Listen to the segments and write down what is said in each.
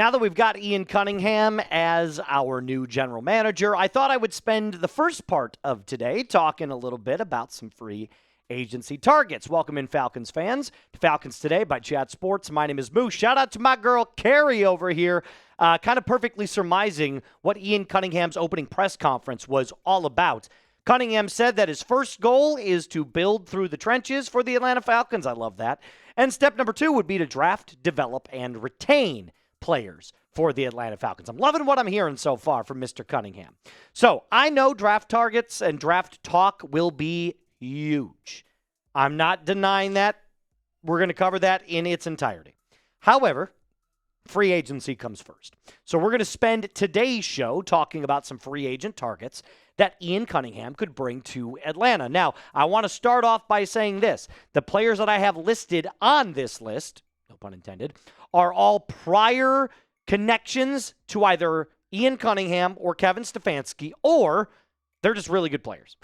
Now that we've got Ian Cunningham as our new general manager, I thought I would spend the first part of today talking a little bit about some free agency targets. Welcome in, Falcons fans, to Falcons Today by Chat Sports. My name is Moose. Shout out to my girl, Carrie, over here, kind of perfectly surmising what Ian Cunningham's opening press conference was all about. Cunningham said that his first goal is to build through the trenches for the Atlanta Falcons. I love that. And step number 2 would be to draft, develop, and retain players for the Atlanta Falcons. I'm loving what I'm hearing so far from Mr. Cunningham. So I know draft targets and draft talk will be huge. I'm not denying that. We're going to cover that in its entirety. However, free agency comes first. So we're going to spend today's show talking about some free agent targets that Ian Cunningham could bring to Atlanta. Now, I want to start off by saying this. The players that I have listed on this list, no pun intended, are all prior connections to either Ian Cunningham or Kevin Stefanski, or they're just really good players.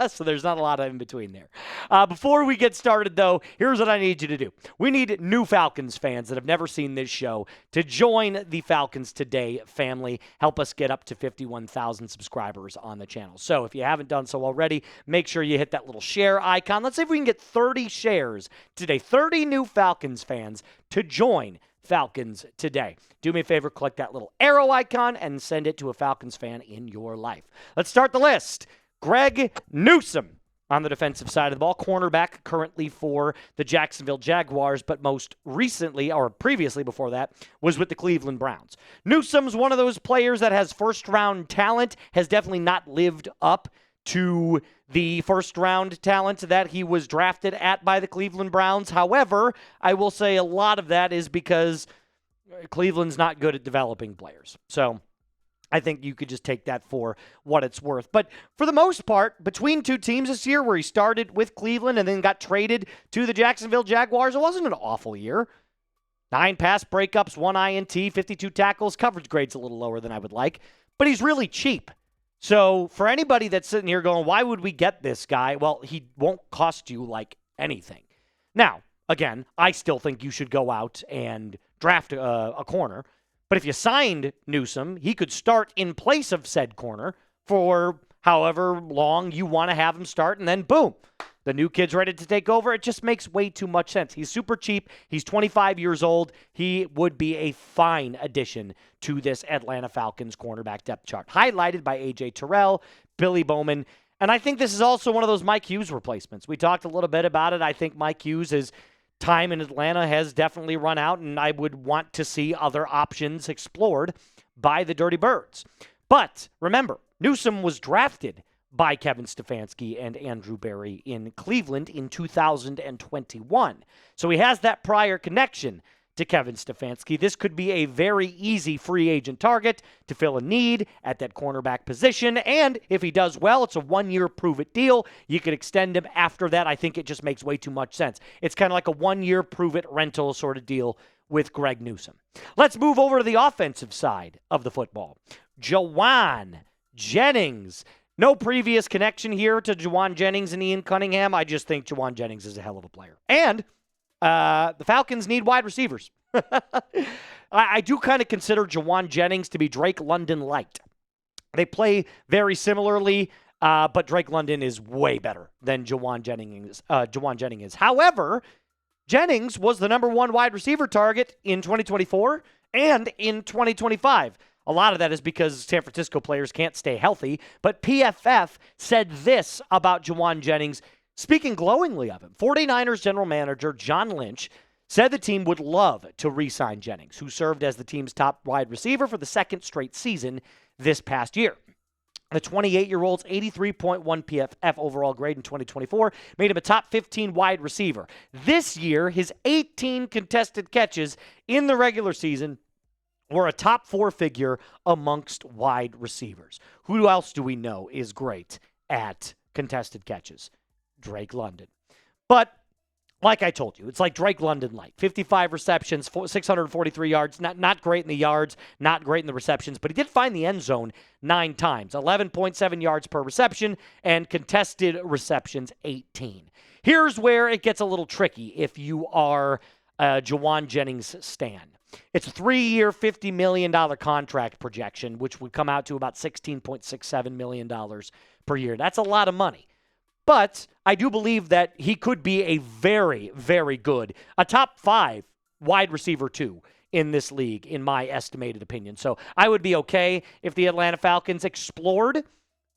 So there's not a lot of in between there. Before we get started, though, here's what I need you to do. We need new Falcons fans that have never seen this show to join the Falcons Today family. Help us get up to 51,000 subscribers on the channel. So if you haven't done so already, make sure you hit that little share icon. Let's see if we can get 30 shares today. 30 new Falcons fans to join Falcons Today. Do me a favor, click that little arrow icon and send it to a Falcons fan in your life. Let's start the list. Greg Newsome on the defensive side of the ball, cornerback currently for the Jacksonville Jaguars, but most recently, or previously before that, was with the Cleveland Browns. Newsome's one of those players that has first-round talent, has definitely not lived up to the first-round talent that he was drafted at by the Cleveland Browns. However, I will say a lot of that is because Cleveland's not good at developing players. So I think you could just take that for what it's worth. But for the most part, between two teams this year where he started with Cleveland and then got traded to the Jacksonville Jaguars, it wasn't an awful year. 9 pass breakups, 1 INT, 52 tackles. Coverage grade's a little lower than I would like, but he's really cheap. So for anybody that's sitting here going, why would we get this guy? Well, he won't cost you like anything. Now, again, I still think you should go out and draft a corner. But if you signed Newsome, he could start in place of said corner for however long you want to have him start. And then, boom, the new kid's ready to take over. It just makes way too much sense. He's super cheap. He's 25 years old. He would be a fine addition to this Atlanta Falcons cornerback depth chart, highlighted by A.J. Terrell, Billy Bowman. And I think this is also one of those Mike Hughes replacements. We talked a little bit about it. I think Mike Hughes' time in Atlanta has definitely run out, and I would want to see other options explored by the Dirty Birds. But remember, Newsome was drafted by Kevin Stefanski and Andrew Berry in Cleveland in 2021. So he has that prior connection to Kevin Stefanski. This could be a very easy free agent target to fill a need at that cornerback position. And if he does well, it's a 1-year prove-it deal. You could extend him after that. I think it just makes way too much sense. It's kind of like a 1-year prove-it rental sort of deal with Greg Newsome. Let's move over to the offensive side of the football. Jauan Jennings. No previous connection here to Jauan Jennings and Ian Cunningham. I just think Jauan Jennings is a hell of a player. And the Falcons need wide receivers. I do kind of consider Jauan Jennings to be Drake London light. They play very similarly, but Drake London is way better than Jauan Jennings is. However, Jennings was the number 1 wide receiver target in 2024 and in 2025. A lot of that is because San Francisco players can't stay healthy, but PFF said this about Jauan Jennings, speaking glowingly of him. 49ers general manager John Lynch said the team would love to re-sign Jennings, who served as the team's top wide receiver for the 2nd straight season this past year. The 28-year-old's 83.1 PFF overall grade in 2024 made him a top 15 wide receiver. This year, his 18 contested catches in the regular season were a top 4 figure amongst wide receivers. Who else do we know is great at contested catches? Drake London. But like I told you, it's like Drake London light. 55 receptions, 643 yards. Not great in the yards, not great in the receptions, but he did find the end zone 9 times. 11.7 yards per reception, and contested receptions 18. Here's where it gets a little tricky if you are Jauan Jennings stan. It's a 3-year, $50 million contract projection, which would come out to about $16.67 million per year. That's a lot of money. But I do believe that he could be a very, very good, a top 5 wide receiver 2 in this league, in my estimated opinion. So I would be okay if the Atlanta Falcons explored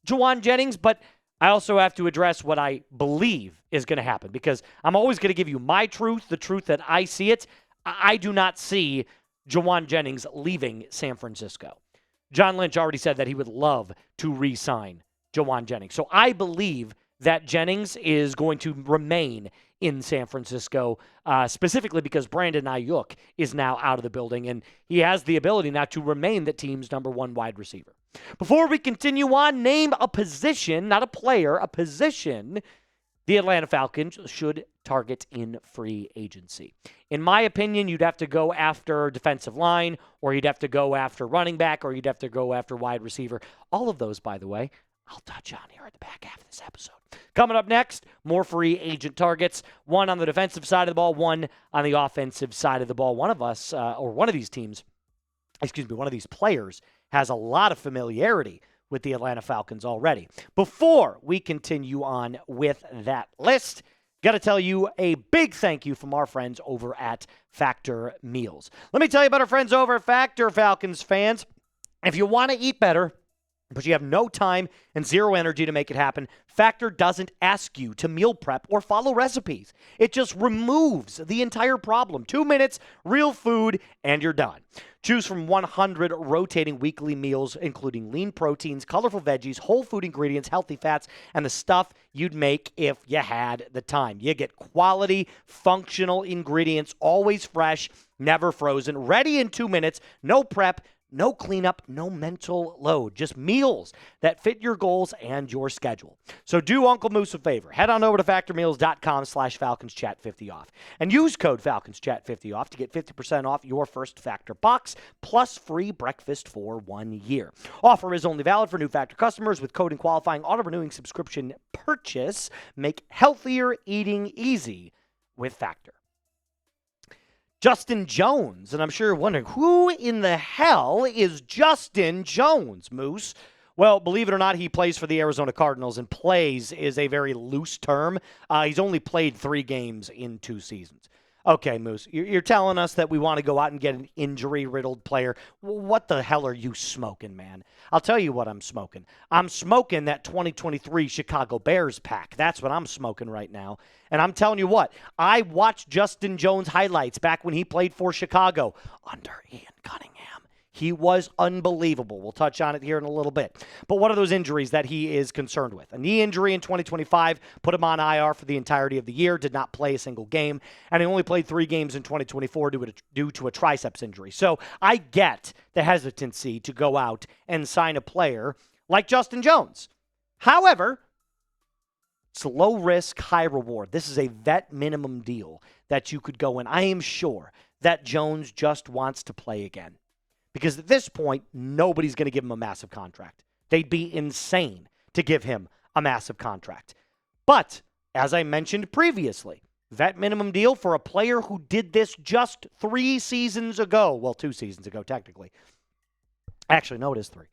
Jauan Jennings, but I also have to address what I believe is going to happen, because I'm always going to give you my truth, the truth that I see it. I do not see Jauan Jennings leaving San Francisco. John Lynch already said that he would love to re-sign Jauan Jennings. So I believe that Jennings is going to remain in San Francisco, specifically because Brandon Ayuk is now out of the building, and he has the ability now to remain the team's number 1 wide receiver. Before we continue on, name a position, not a player, a position the Atlanta Falcons should target in free agency. In my opinion, you'd have to go after defensive line, or you'd have to go after running back, or you'd have to go after wide receiver. All of those, by the way, I'll touch on here at the back half of this episode. Coming up next, more free agent targets. One on the defensive side of the ball, one on the offensive side of the ball. One of these players has a lot of familiarity with the Atlanta Falcons already. Before we continue on with that list, got to tell you a big thank you from our friends over at Factor Meals. Let me tell you about our friends over at Factor, Falcons fans. If you want to eat better, but you have no time and zero energy to make it happen, Factor doesn't ask you to meal prep or follow recipes. It just removes the entire problem. 2 minutes, real food, and you're done. Choose from 100 rotating weekly meals, including lean proteins, colorful veggies, whole food ingredients, healthy fats, and the stuff you'd make if you had the time. You get quality, functional ingredients, always fresh, never frozen, ready in 2 minutes, no prep, no cleanup, no mental load, just meals that fit your goals and your schedule. So do Uncle Moose a favor. Head on over to factormeals.com/FalconsChat50off and use code FalconsChat50off to get 50% off your first Factor box plus free breakfast for 1 year. Offer is only valid for new Factor customers with code and qualifying auto-renewing subscription purchase. Make healthier eating easy with Factor. Justin Jones, and I'm sure you're wondering, who in the hell is Justin Jones, Moose? Well, believe it or not, he plays for the Arizona Cardinals, and plays is a very loose term. He's only played 3 games in 2 seasons. Okay, Moose, you're telling us that we want to go out and get an injury-riddled player. What the hell are you smoking, man? I'll tell you what I'm smoking. I'm smoking that 2023 Chicago Bears pack. That's what I'm smoking right now. And I'm telling you what, I watched Justin Jones highlights back when he played for Chicago under Ian Cunningham. He was unbelievable. We'll touch on it here in a little bit. But what are those injuries that he is concerned with? A knee injury in 2025 put him on IR for the entirety of the year, did not play a single game, and he only played 3 games in 2024 due to a triceps injury. So I get the hesitancy to go out and sign a player like Justin Jones. However, it's low risk, high reward. This is a vet minimum deal that you could go in. I am sure that Jones just wants to play again. Because at this point, nobody's going to give him a massive contract. They'd be insane to give him a massive contract. But, as I mentioned previously, vet minimum deal for a player who did this just 3 seasons ago. Well, 2 seasons ago, technically. Actually, no, it is 3.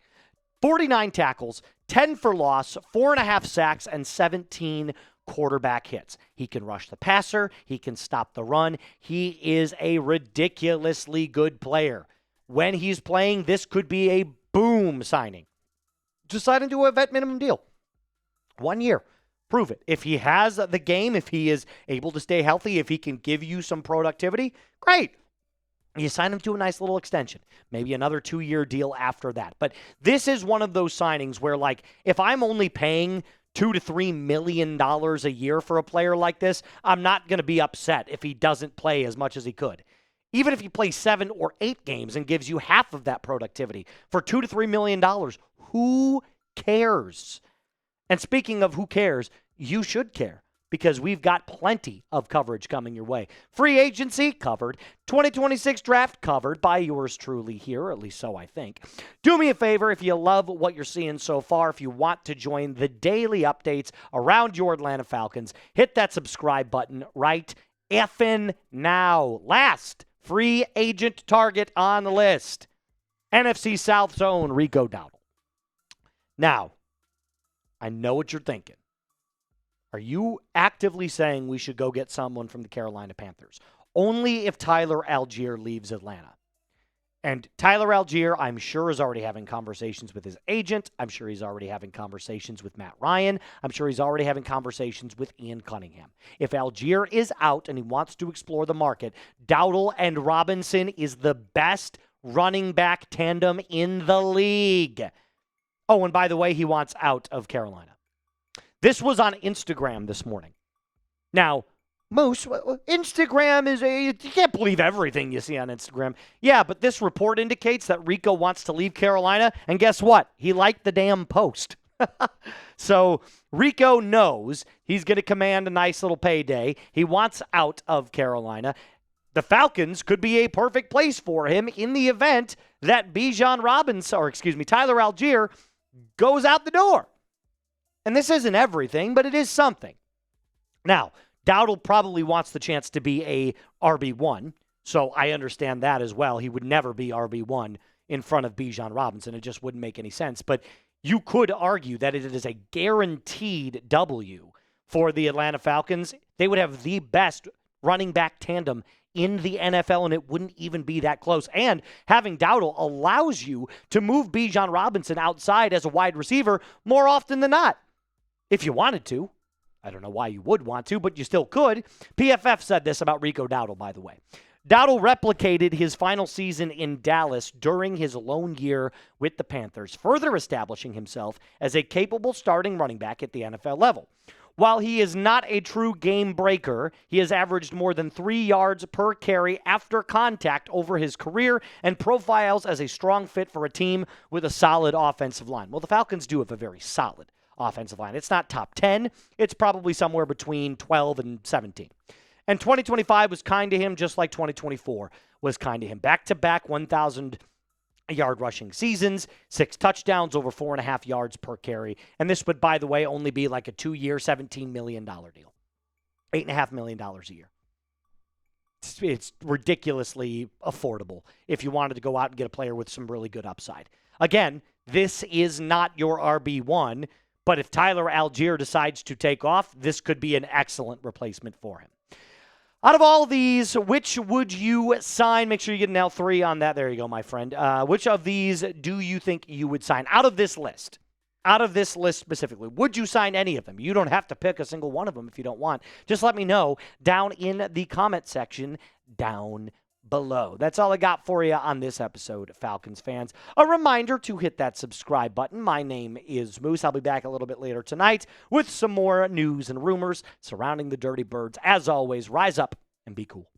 49 tackles, 10 for loss, 4.5 sacks, and 17 quarterback hits. He can rush the passer. He can stop the run. He is a ridiculously good player. When he's playing, this could be a boom signing. Just sign into a vet minimum deal. 1 year. Prove it. If he has the game, if he is able to stay healthy, if he can give you some productivity, great. You sign him to a nice little extension. Maybe another 2-year deal after that. But this is one of those signings where, like, if I'm only paying $2 to $3 million a year for a player like this, I'm not going to be upset if he doesn't play as much as he could. Even if he plays 7 or 8 games and gives you half of that productivity for $2 to $3 million, who cares? And speaking of who cares, you should care because we've got plenty of coverage coming your way. Free agency covered. 2026 draft covered by yours truly here, at least so I think. Do me a favor if you love what you're seeing so far, if you want to join the daily updates around your Atlanta Falcons, hit that subscribe button right effing now. Last free agent target on the list. NFC South's own Rico Dowdle. Now, I know what you're thinking. Are you actively saying we should go get someone from the Carolina Panthers? Only if Tyler Algier leaves Atlanta. And Tyler Algier, I'm sure, is already having conversations with his agent. I'm sure he's already having conversations with Matt Ryan. I'm sure he's already having conversations with Ian Cunningham. If Algier is out and he wants to explore the market, Dowdle and Robinson is the best running back tandem in the league. Oh, and by the way, he wants out of Carolina. This was on Instagram this morning. Now, Moose, Instagram you can't believe everything you see on Instagram. Yeah, but this report indicates that Rico wants to leave Carolina, and guess what? He liked the damn post. So Rico knows he's going to command a nice little payday. He wants out of Carolina. The Falcons could be a perfect place for him in the event that Tyler Algier goes out the door. And this isn't everything, but it is something. Now, Dowdle probably wants the chance to be a RB1, so I understand that as well. He would never be RB1 in front of Bijan Robinson. It just wouldn't make any sense. But you could argue that it is a guaranteed W for the Atlanta Falcons. They would have the best running back tandem in the NFL, and it wouldn't even be that close. And having Dowdle allows you to move Bijan Robinson outside as a wide receiver more often than not, if you wanted to. I don't know why you would want to, but you still could. PFF said this about Rico Dowdle, by the way. Dowdle replicated his final season in Dallas during his lone year with the Panthers, further establishing himself as a capable starting running back at the NFL level. While he is not a true game breaker, he has averaged more than 3 yards per carry after contact over his career and profiles as a strong fit for a team with a solid offensive line. Well, the Falcons do have a very solid offensive line. It's not top 10. It's probably somewhere between 12 and 17. And 2025 was kind to him just like 2024 was kind to him. Back-to-back 1,000-yard rushing seasons, 6 touchdowns, over 4.5 yards per carry. And this would, by the way, only be like a 2-year, $17 million deal. $8.5 million a year. It's ridiculously affordable if you wanted to go out and get a player with some really good upside. Again, this is not your RB1, but if Tyler Algier decides to take off, this could be an excellent replacement for him. Out of all these, which would you sign? Make sure you get an L3 on that. There you go, my friend. Which of these do you think you would sign out of this list? Out of this list specifically, would you sign any of them? You don't have to pick a single one of them if you don't want. Just let me know down in the comment section down below. That's all I got for you on this episode, Falcons fans. A reminder to hit that subscribe button. My name is Moose. I'll be back a little bit later tonight with some more news and rumors surrounding the Dirty Birds. As always, rise up and be cool.